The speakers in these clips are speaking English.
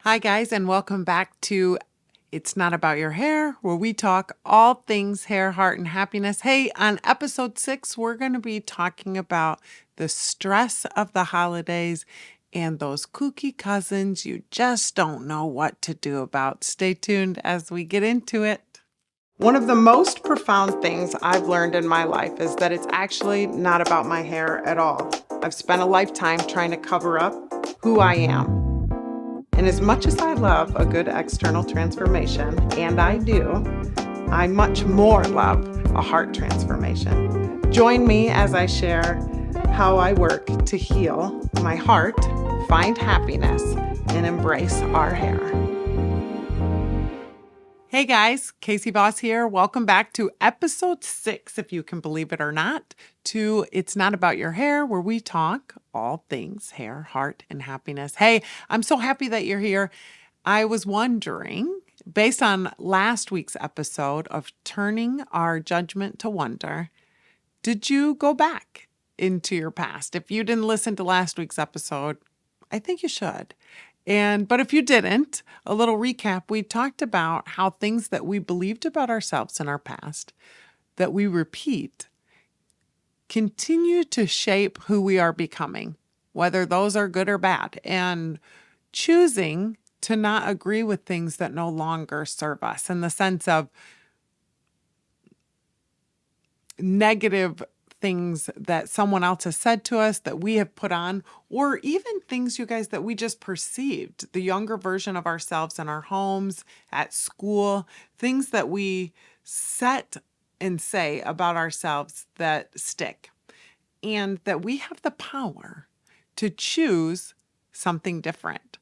Hi, guys, and welcome back to It's Not About Your Hair, where we talk all things hair, heart, and happiness. Hey, on episode 6, we're going to be talking about the stress of the holidays and those kooky cousins you just don't know what to do about. Stay tuned as we get into it. One of the most profound things I've learned in my life is that it's actually not about my hair at all. I've spent a lifetime trying to cover up who I am. And as much as I love a good external transformation, and I do, I much more love a heart transformation. Join me as I share how I work to heal my heart, find happiness, and embrace our hair. Hey guys, Casey Voss here. Welcome back to episode 6, if you can believe it or not, to It's Not About Your Hair, where we talk all things hair, heart, and happiness. Hey, I'm so happy that you're here. I was wondering, based on last week's episode of turning our judgment to wonder, did you go back into your past? If you didn't listen to last week's episode, I think you should. But if you didn't, a little recap, we talked about how things that we believed about ourselves in our past that we repeat continue to shape who we are becoming, whether those are good or bad, and choosing to not agree with things that no longer serve us in the sense of negative things that someone else has said to us that we have put on, or even things, you guys, that we just perceived, the younger version of ourselves in our homes, at school, things that we set and say about ourselves that stick, and that we have the power to choose something different.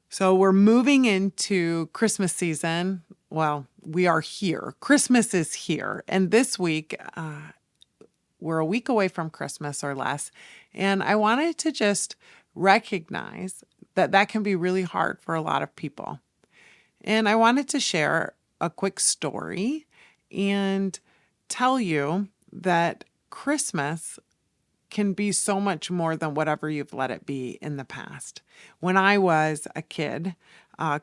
So we're moving into Christmas season. Well, we are here. Christmas is here. And this week, we're a week away from Christmas or less. And I wanted to just recognize that that can be really hard for a lot of people. And I wanted to share a quick story and tell you that Christmas can be so much more than whatever you've let it be in the past. When I was a kid,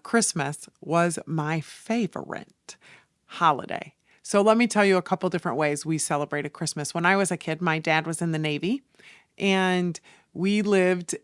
Christmas was my favorite holiday. So let me tell you a couple different ways we celebrated Christmas. When I was a kid, my dad was in the Navy, and we lived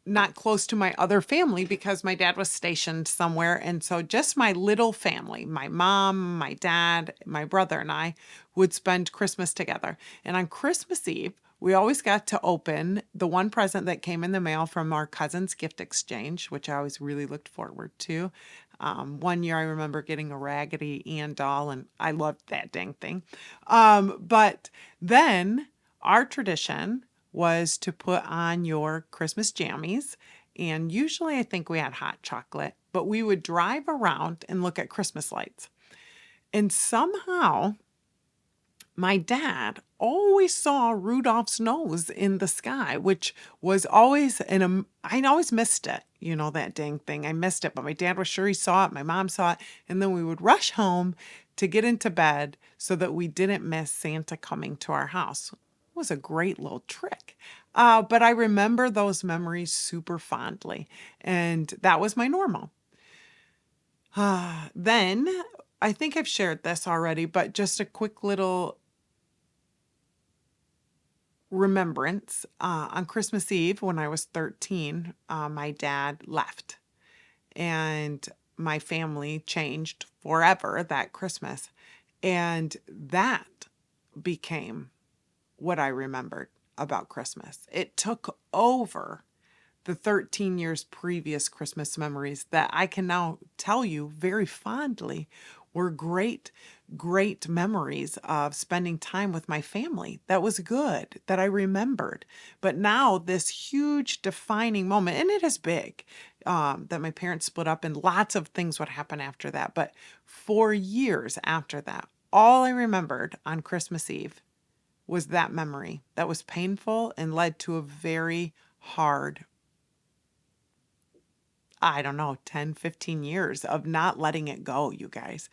not close to my other family because my dad was stationed somewhere. And so just my little family, my mom, my dad, my brother, and I would spend Christmas together. And on Christmas Eve, we always got to open the one present that came in the mail from our cousin's gift exchange, which I always really looked forward to. One year I remember getting a Raggedy Ann doll, and I loved that dang thing. But then our tradition was to put on your Christmas jammies. And usually I think we had hot chocolate, but we would drive around and look at Christmas lights. And somehow my dad always saw Rudolph's nose in the sky, which was always I always missed it, that dang thing. I missed it, but my dad was sure he saw it. My mom saw it. And then we would rush home to get into bed so that we didn't miss Santa coming to our house. It was a great little trick. But I remember those memories super fondly. And that was my normal. Then, I think I've shared this already, but just a quick little remembrance. On Christmas Eve, when I was 13, my dad left, and my family changed forever that Christmas. And that became what I remembered about Christmas. It took over the 13 years previous Christmas memories that I can now tell you very fondly were great, great memories of spending time with my family. That was good, that I remembered. But now this huge defining moment, and it is big, that my parents split up and lots of things would happen after that. But for years after that, all I remembered on Christmas Eve was that memory that was painful and led to a very hard, 10, 15 years of not letting it go, you guys,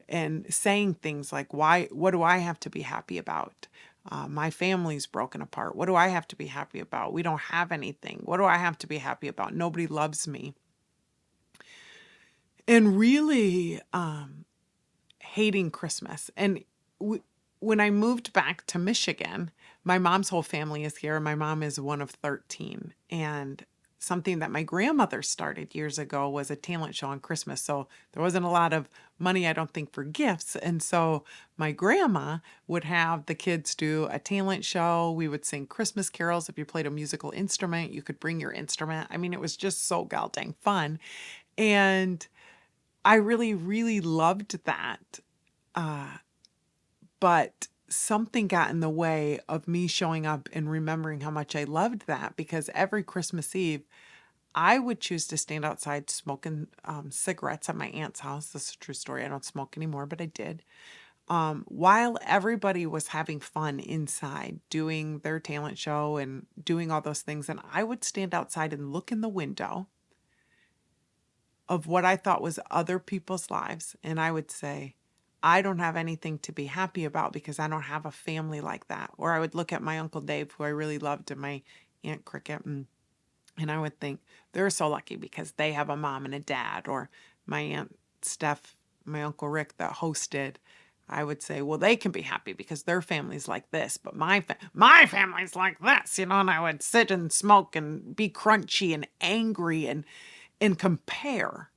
and saying things like, what do I have to be happy about? My family's broken apart. What do I have to be happy about? We don't have anything. What do I have to be happy about? Nobody loves me. and really hating Christmas. And when I moved back to Michigan, my mom's whole family is here. My mom is one of 13. And something that my grandmother started years ago was a talent show on Christmas. So there wasn't a lot of money, I don't think, for gifts. And so my grandma would have the kids do a talent show. We would sing Christmas carols. If you played a musical instrument, you could bring your instrument. I mean, it was just so dang fun. And I really, really loved that. But something got in the way of me showing up and remembering how much I loved that, because every Christmas Eve, I would choose to stand outside smoking cigarettes at my aunt's house. This is a true story. I don't smoke anymore, but I did. While everybody was having fun inside, doing their talent show and doing all those things. And I would stand outside and look in the window of what I thought was other people's lives. And I would say, I don't have anything to be happy about because I don't have a family like that. Or I would look at my Uncle Dave, who I really loved, and my Aunt Cricket, and I would think they're so lucky because they have a mom and a dad. Or my Aunt Steph, my Uncle Rick that hosted, I would say, well, they can be happy because their family's like this, but my family's like this, and I would sit and smoke and be crunchy and angry and compare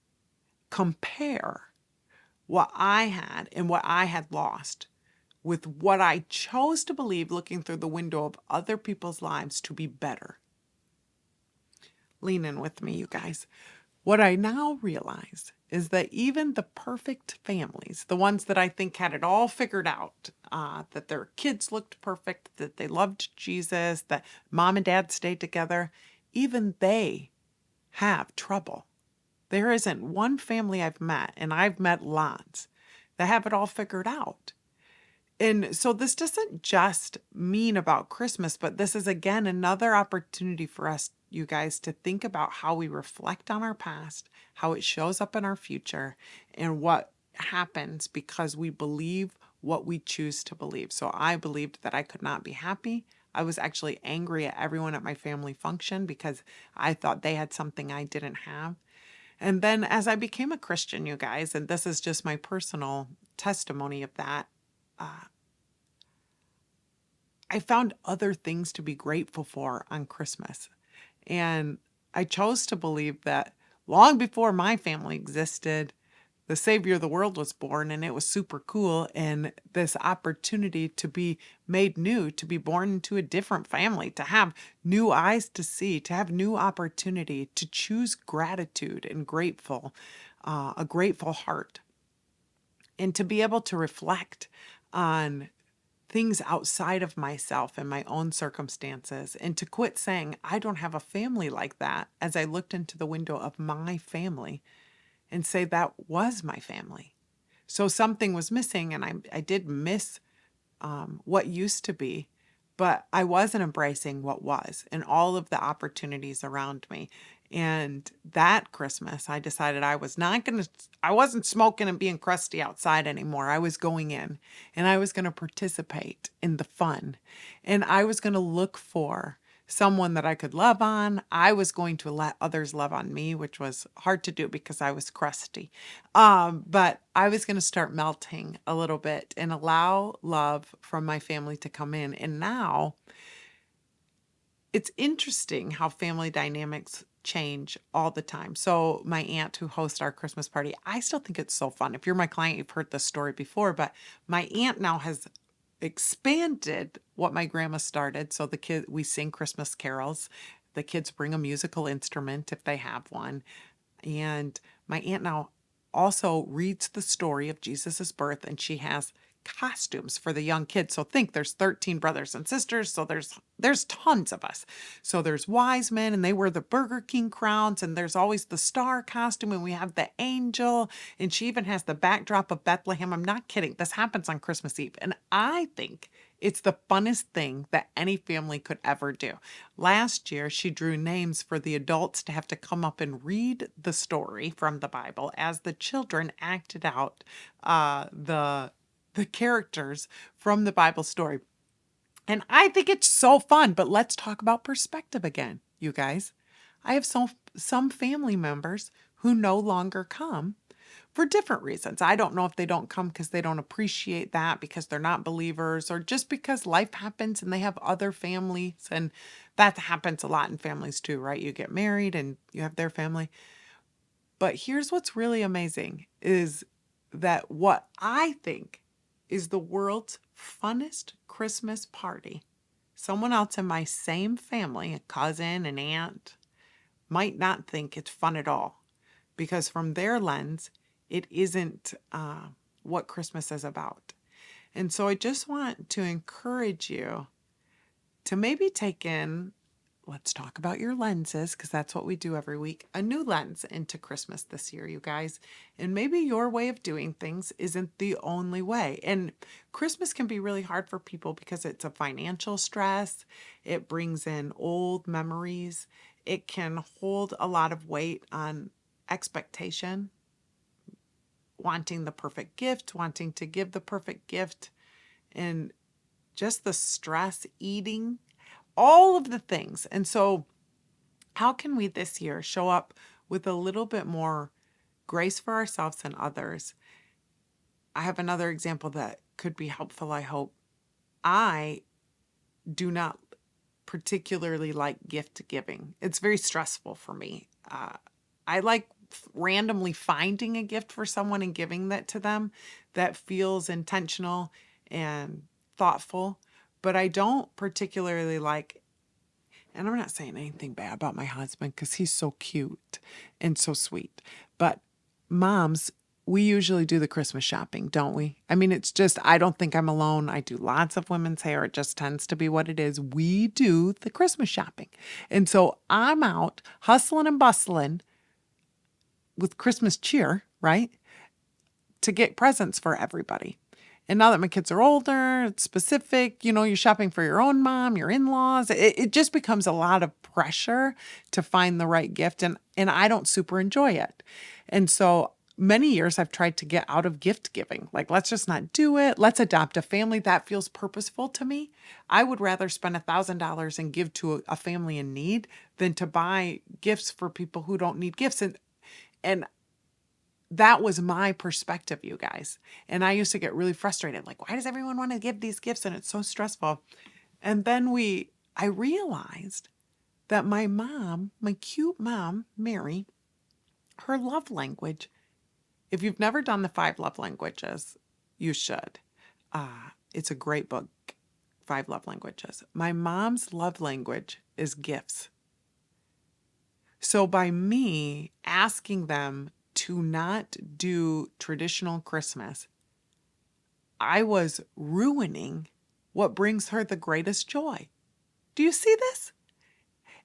what I had and what I had lost with what I chose to believe looking through the window of other people's lives to be better. Lean in with me, you guys. What I now realize is that even the perfect families, the ones that I think had it all figured out, that their kids looked perfect, that they loved Jesus, that mom and dad stayed together, even they have trouble. There isn't one family I've met, and I've met lots, that have it all figured out. And so this doesn't just mean about Christmas, but this is again another opportunity for us, you guys, to think about how we reflect on our past, how it shows up in our future, and what happens because we believe what we choose to believe. So I believed that I could not be happy. I was actually angry at everyone at my family function because I thought they had something I didn't have. And then as I became a Christian, you guys, and this is just my personal testimony of that, I found other things to be grateful for on Christmas. And I chose to believe that long before my family existed, the Savior of the world was born, and it was super cool. And this opportunity to be made new, to be born into a different family, to have new eyes to see, to have new opportunity, to choose gratitude and a grateful heart, and to be able to reflect on things outside of myself and my own circumstances, and to quit saying, I don't have a family like that, as I looked into the window of my family and say that was my family. So something was missing, and I did miss what used to be, but I wasn't embracing what was and all of the opportunities around me. And that Christmas, I decided I wasn't smoking and being crusty outside anymore. I was going in and I was going to participate in the fun. And I was going to look for someone that I could love on. I was going to let others love on me, which was hard to do because I was crusty. But I was going to start melting a little bit and allow love from my family to come in. And now it's interesting how family dynamics change all the time. So my aunt who hosts our Christmas party, I still think it's so fun. If you're my client, you've heard this story before, but my aunt now has expanded what my grandma started. So we sing Christmas carols. The kids bring a musical instrument if they have one. And my aunt now also reads the story of Jesus's birth, and she has costumes for the young kids. So think there's 13 brothers and sisters, so there's tons of us. So there's wise men, and they wear the Burger King crowns, and there's always the star costume, and we have the angel, and she even has the backdrop of Bethlehem. I'm not kidding. This happens on Christmas Eve, and I think it's the funnest thing that any family could ever do. Last year, she drew names for the adults to have to come up and read the story from the Bible as the children acted out the characters from the Bible story. And I think it's so fun, but let's talk about perspective again, you guys. I have some family members who no longer come for different reasons. I don't know if they don't come because they don't appreciate that, because they're not believers, or just because life happens and they have other families. And that happens a lot in families too, right? You get married and you have their family. But here's what's really amazing is that what I think is the world's funnest Christmas party, someone else in my same family, a cousin, an aunt, might not think it's fun at all, because from their lens, it isn't what Christmas is about. And so I just want to encourage you to maybe take in, let's talk about your lenses, because that's what we do every week, a new lens into Christmas this year, you guys. And maybe your way of doing things isn't the only way. And Christmas can be really hard for people because it's a financial stress. It brings in old memories. It can hold a lot of weight on expectation, wanting the perfect gift, wanting to give the perfect gift, and just the stress, eating, all of the things. And so, how can we this year show up with a little bit more grace for ourselves and others? I have another example that could be helpful, I hope. I do not particularly like gift giving. It's very stressful for me. I like randomly finding a gift for someone and giving that to them that feels intentional and thoughtful. But I don't particularly like, and I'm not saying anything bad about my husband because he's so cute and so sweet. But moms, we usually do the Christmas shopping, don't we? I mean, it's just, I don't think I'm alone. I do lots of women's hair. It just tends to be what it is. We do the Christmas shopping. And so I'm out hustling and bustling with Christmas cheer, right? To get presents for everybody. And now that my kids are older, it's specific, you're shopping for your own mom, your in-laws. It just becomes a lot of pressure to find the right gift. And I don't super enjoy it. And so many years I've tried to get out of gift giving. Like, let's just not do it. Let's adopt a family. That feels purposeful to me. I would rather spend $1,000 and give to a family in need than to buy gifts for people who don't need gifts. And that was my perspective, you guys. And I used to get really frustrated. Like, why does everyone want to give these gifts? And it's so stressful. And then I realized that my mom, my cute mom, Mary, her love language, if you've never done the 5 love languages, you should. It's a great book, 5 love languages. My mom's love language is gifts. So by me asking them to not do traditional Christmas, I was ruining what brings her the greatest joy. Do you see this?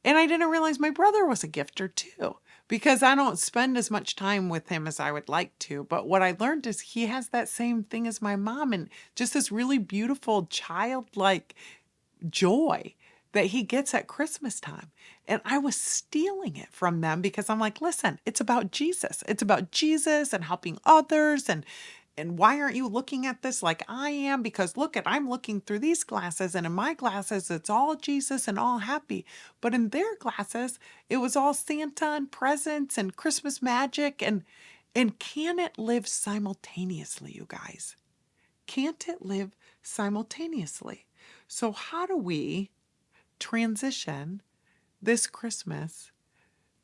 And I didn't realize my brother was a gifter too, because I don't spend as much time with him as I would like to. But what I learned is he has that same thing as my mom, and just this really beautiful childlike joy that he gets at Christmas time. And I was stealing it from them because I'm like, listen, it's about Jesus. It's about Jesus and helping others. And why aren't you looking at this like I am? Because I'm looking through these glasses, and in my glasses, it's all Jesus and all happy. But in their glasses, it was all Santa and presents and Christmas magic. And can it live simultaneously, you guys? Can't it live simultaneously? So how do we transition this Christmas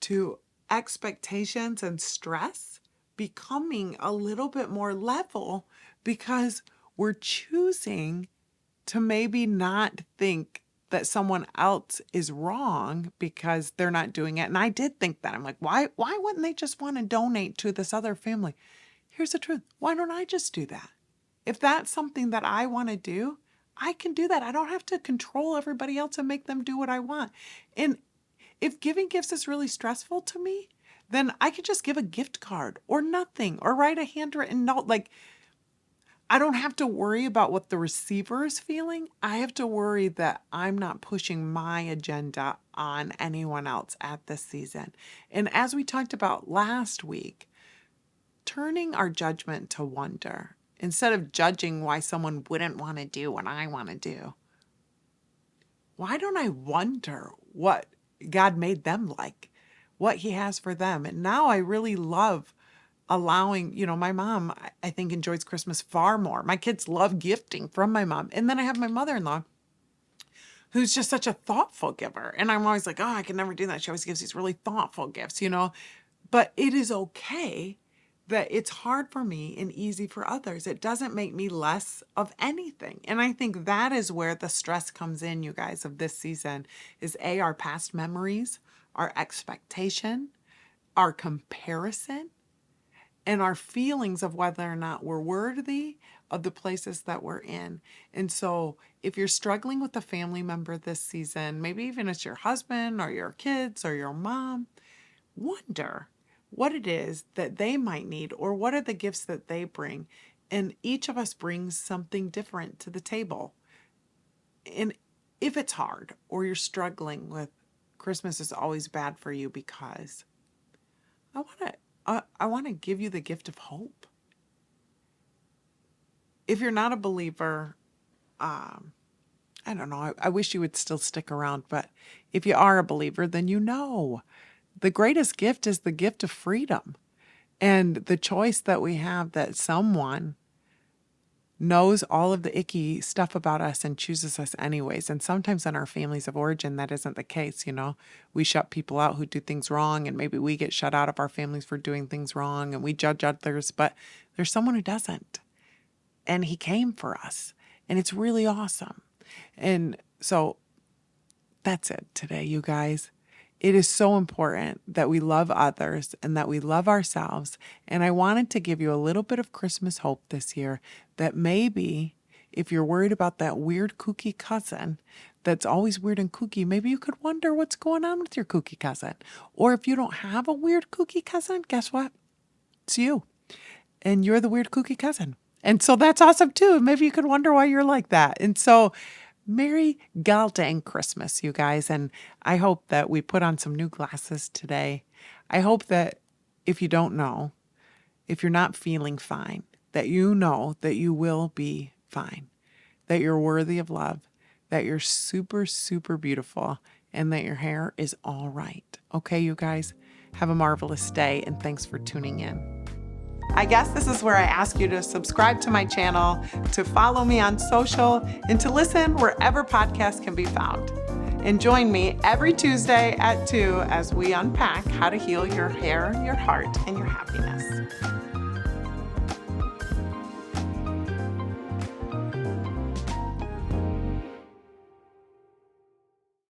to expectations and stress becoming a little bit more level, because we're choosing to maybe not think that someone else is wrong because they're not doing it. And I did think that. I'm like, why wouldn't they just want to donate to this other family? Here's the truth. Why don't I just do that? If that's something that I want to do, I can do that. I don't have to control everybody else and make them do what I want. And if giving gifts is really stressful to me, then I could just give a gift card or nothing, or write a handwritten note. Like, I don't have to worry about what the receiver is feeling. I have to worry that I'm not pushing my agenda on anyone else at this season. And as we talked about last week, turning our judgment to wonder. Instead of judging why someone wouldn't want to do what I want to do, why don't I wonder what God made them like? what he has for them. And now I really love allowing, my mom, I think, enjoys Christmas far more. My kids love gifting from my mom. And then I have my mother-in-law, who's just such a thoughtful giver. And I'm always like, oh, I can never do that. She always gives these really thoughtful gifts, But it is okay that it's hard for me and easy for others. It doesn't make me less of anything. And I think that is where the stress comes in, you guys, of this season, is our past memories, our expectation, our comparison, and our feelings of whether or not we're worthy of the places that we're in. And so if you're struggling with a family member this season, maybe even it's your husband or your kids or your mom, wonder what it is that they might need, or what are the gifts that they bring. And each of us brings something different to the table. And if it's hard or you're struggling with Christmas is always bad for you, because I want to give you the gift of hope. If you're not a believer, I don't know, I wish you would still stick around, but if you are a believer, then the greatest gift is the gift of freedom, and the choice that we have that someone knows all of the icky stuff about us and chooses us anyways. And sometimes in our families of origin, that isn't the case. We shut people out who do things wrong, and maybe we get shut out of our families for doing things wrong, and we judge others, but there's someone who doesn't. And he came for us, and it's really awesome. And so that's it today, you guys. It is so important that we love others and that we love ourselves. And I wanted to give you a little bit of Christmas hope this year, that maybe if you're worried about that weird kooky cousin that's always weird and kooky, maybe you could wonder what's going on with your kooky cousin. Or if you don't have a weird kooky cousin, guess what? It's you. And you're the weird kooky cousin. And so that's awesome too. Maybe you could wonder why you're like that. And so Merry goddamn Christmas, you guys. And I hope that we put on some new glasses today. I hope that if you don't know, if you're not feeling fine, that you know that you will be fine, that you're worthy of love, that you're super, super beautiful, and that your hair is all right. Okay, you guys, have a marvelous day, and thanks for tuning in. I guess this is where I ask you to subscribe to my channel, to follow me on social, and to listen wherever podcasts can be found. And join me every Tuesday at 2 as we unpack how to heal your hair, your heart, and your happiness.